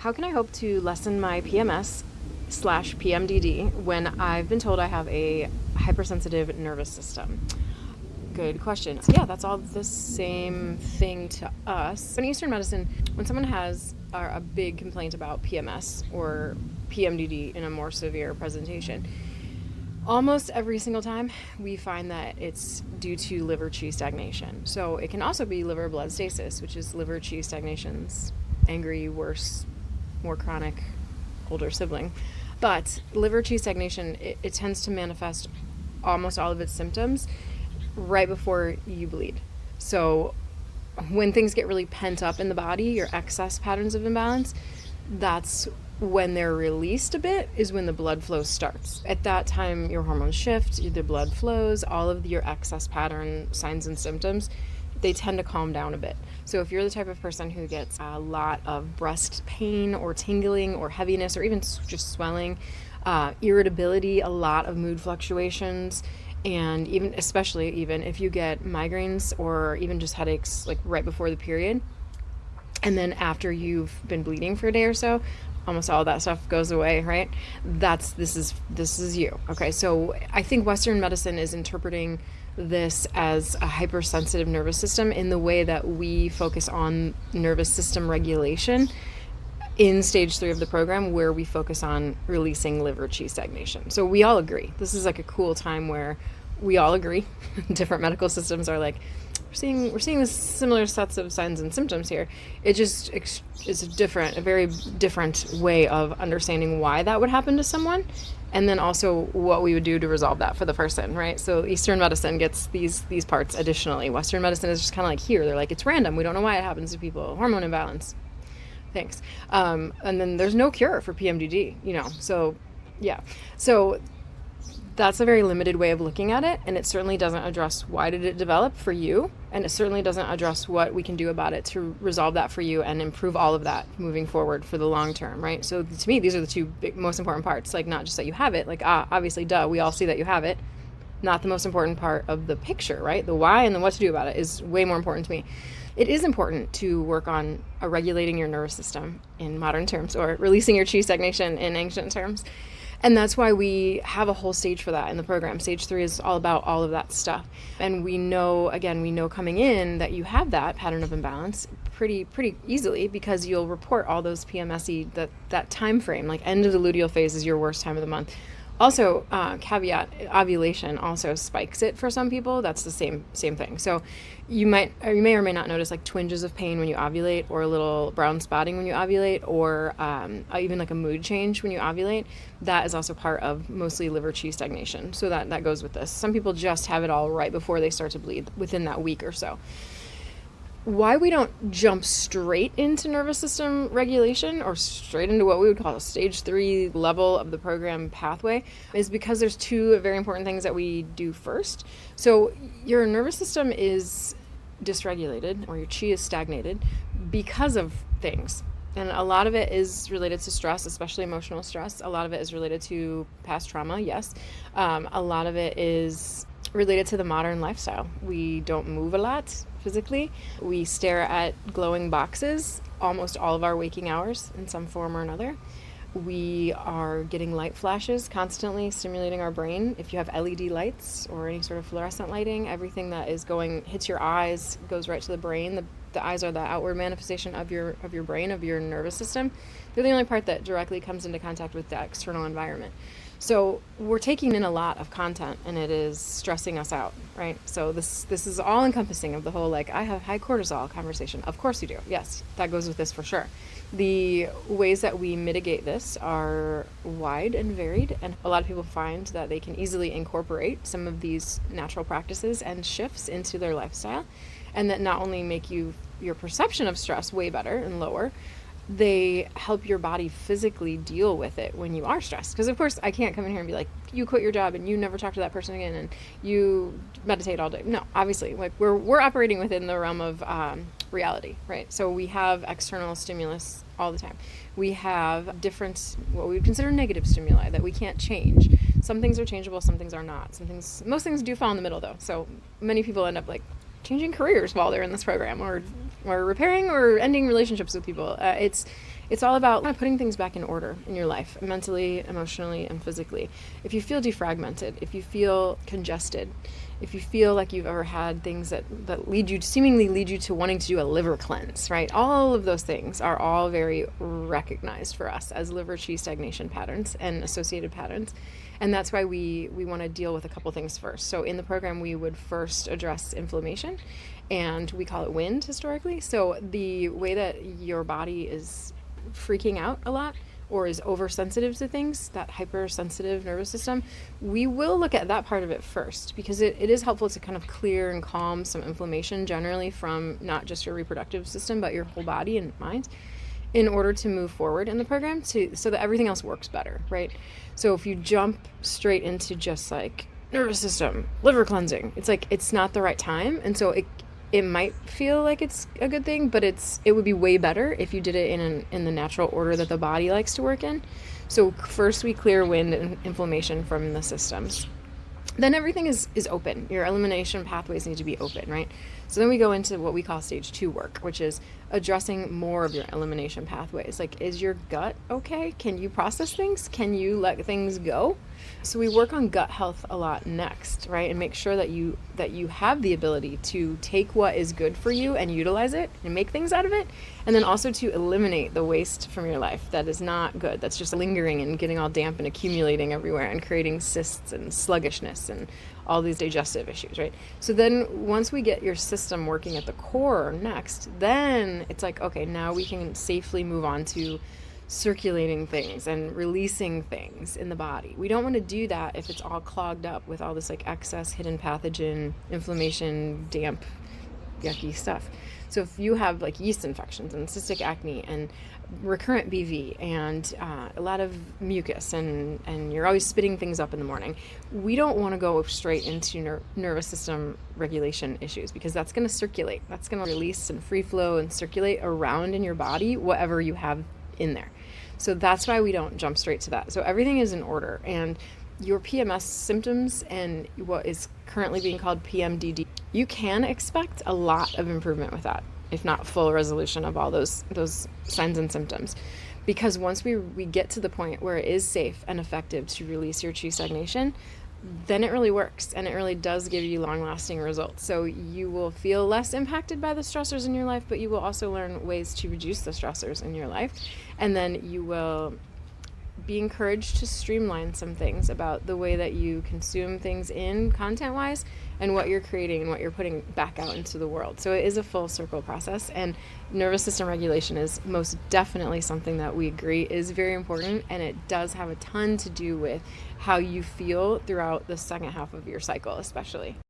How can I hope to lessen my PMS/PMDD when I've been told I have a hypersensitive nervous system? Good question. Yeah, that's all the same thing to us. In Eastern medicine, when someone has a big complaint about PMS or PMDD in a more severe presentation, almost every single time we find that it's due to liver qi stagnation. So it can also be liver blood stasis, which is liver qi stagnation's angry, worse, more chronic older sibling. But liver qi stagnation, it tends to manifest almost all of its symptoms right before you bleed. So when things get really pent up in the body, your excess patterns of imbalance, that's when they're released a bit, is when the blood flow starts. At that time, your hormones shift, the blood flows, all of your excess pattern signs and symptoms, they tend to calm down a bit. So if you're the type of person who gets a lot of breast pain or tingling or heaviness or even just swelling, irritability, a lot of mood fluctuations, and especially if you get migraines or even just headaches like right before the period, and then after you've been bleeding for a day or so, almost all that stuff goes away, right? This is you. Okay, so I think Western medicine is interpreting this as a hypersensitive nervous system in the way that we focus on nervous system regulation in stage 3 of the program, where we focus on releasing liver qi stagnation. So we all agree. This is like a cool time where we all agree. Different medical systems are like, we're seeing this similar sets of signs and symptoms here. It just is a very different way of understanding why that would happen to someone, and then also what we would do to resolve that for the person, right? So Eastern medicine gets these parts additionally. Western medicine is just kind of like here. They're like, it's random. We don't know why it happens to people. Hormone imbalance. Thanks. And then there's no cure for PMDD, So, yeah. So that's a very limited way of looking at it, and it certainly doesn't address why did it develop for you, and it certainly doesn't address what we can do about it to resolve that for you and improve all of that moving forward for the long term, right? So to me, these are the two most important parts, like not just that you have it, like obviously, we all see that you have it, not the most important part of the picture, right? The why and the what to do about it is way more important to me. It is important to work on regulating your nervous system in modern terms, or releasing your qi stagnation in ancient terms. And that's why we have a whole stage for that in the program. Stage 3 is all about all of that stuff. And we know coming in that you have that pattern of imbalance pretty easily, because you'll report all those PMSE, that time frame, like end of the luteal phase is your worst time of the month. Also, caveat, ovulation also spikes it for some people. That's the same thing. So you may or may not notice like twinges of pain when you ovulate, or a little brown spotting when you ovulate, or even like a mood change when you ovulate. That is also part of mostly liver qi stagnation. So that goes with this. Some people just have it all right before they start to bleed within that week or so. Why we don't jump straight into nervous system regulation, or straight into what we would call a stage 3 level of the program pathway, is because there's two very important things that we do first. So your nervous system is dysregulated, or your qi is stagnated, because of things. And a lot of it is related to stress, especially emotional stress. A lot of it is related to past trauma, yes. A lot of it is related to the modern lifestyle. We don't move a lot physically. We stare at glowing boxes almost all of our waking hours in some form or another. We are getting light flashes constantly stimulating our brain. If you have LED lights or any sort of fluorescent lighting, everything that is hits your eyes, goes right to the brain. The eyes are the outward manifestation of your brain, of your nervous system. They're the only part that directly comes into contact with the external environment. So we're taking in a lot of content, and it is stressing us out, right? So this is all encompassing of the whole, like, I have high cortisol conversation. Of course you do. Yes, that goes with this for sure. The ways that we mitigate this are wide and varied, and a lot of people find that they can easily incorporate some of these natural practices and shifts into their lifestyle, and that not only make your perception of stress way better and lower, they help your body physically deal with it when you are stressed. Because of course I can't come in here and be like, you quit your job and you never talk to that person again and you meditate all day. No, obviously, like we're operating within the realm of reality, right? So we have external stimulus all the time. We have different, what we would consider negative stimuli that we can't change. Some things are changeable, some things are not. Most things do fall in the middle though. So many people end up like changing careers while they're in this program, or repairing or ending relationships with people. It's it's all about kind of putting things back in order in your life, mentally, emotionally, and physically. If you feel defragmented, if you feel congested, if you feel like you've ever had things that seemingly lead you to wanting to do a liver cleanse, right? All of those things are all very recognized for us as liver qi stagnation patterns and associated patterns. And that's why we want to deal with a couple things first. So in the program, we would first address inflammation, and we call it wind historically. So the way that your body is freaking out a lot or is oversensitive to things, that hypersensitive nervous system, we will look at that part of it first, because it is helpful to kind of clear and calm some inflammation generally from not just your reproductive system, but your whole body and mind, in order to move forward in the program so that everything else works better, right? So if you jump straight into just like nervous system, liver cleansing, it's like, it's not the right time. And so it might feel like it's a good thing, but it would be way better if you did it in the natural order that the body likes to work in. So first we clear wind and inflammation from the systems. Then everything is open. Your elimination pathways need to be open, right? So then we go into what we call stage 2 work, which is addressing more of your elimination pathways. Like, is your gut okay? Can you process things? Can you let things go? So we work on gut health a lot next, right? And make sure that you have the ability to take what is good for you and utilize it and make things out of it. And then also to eliminate the waste from your life that is not good, that's just lingering and getting all damp and accumulating everywhere and creating cysts and sluggishness and all these digestive issues, right? So then once we get your system working at the core next, then it's like, okay, now we can safely move on to circulating things and releasing things in the body. We don't want to do that if it's all clogged up with all this like excess hidden pathogen, inflammation, damp, yucky stuff. So if you have like yeast infections and cystic acne and recurrent BV and a lot of mucus and you're always spitting things up in the morning, we don't want to go straight into nervous system regulation issues, because that's going to circulate. That's going to release and free flow and circulate around in your body whatever you have in there. So that's why we don't jump straight to that. So everything is in order, and your PMS symptoms and what is currently being called PMDD, you can expect a lot of improvement with that, if not full resolution of all those signs and symptoms. Because once we get to the point where it is safe and effective to release your qi stagnation, then it really works, and it really does give you long-lasting results. So you will feel less impacted by the stressors in your life, but you will also learn ways to reduce the stressors in your life. And then you will be encouraged to streamline some things about the way that you consume things in content-wise and what you're creating and what you're putting back out into the world. So it is a full circle process, and nervous system regulation is most definitely something that we agree is very important, and it does have a ton to do with how you feel throughout the second half of your cycle, especially.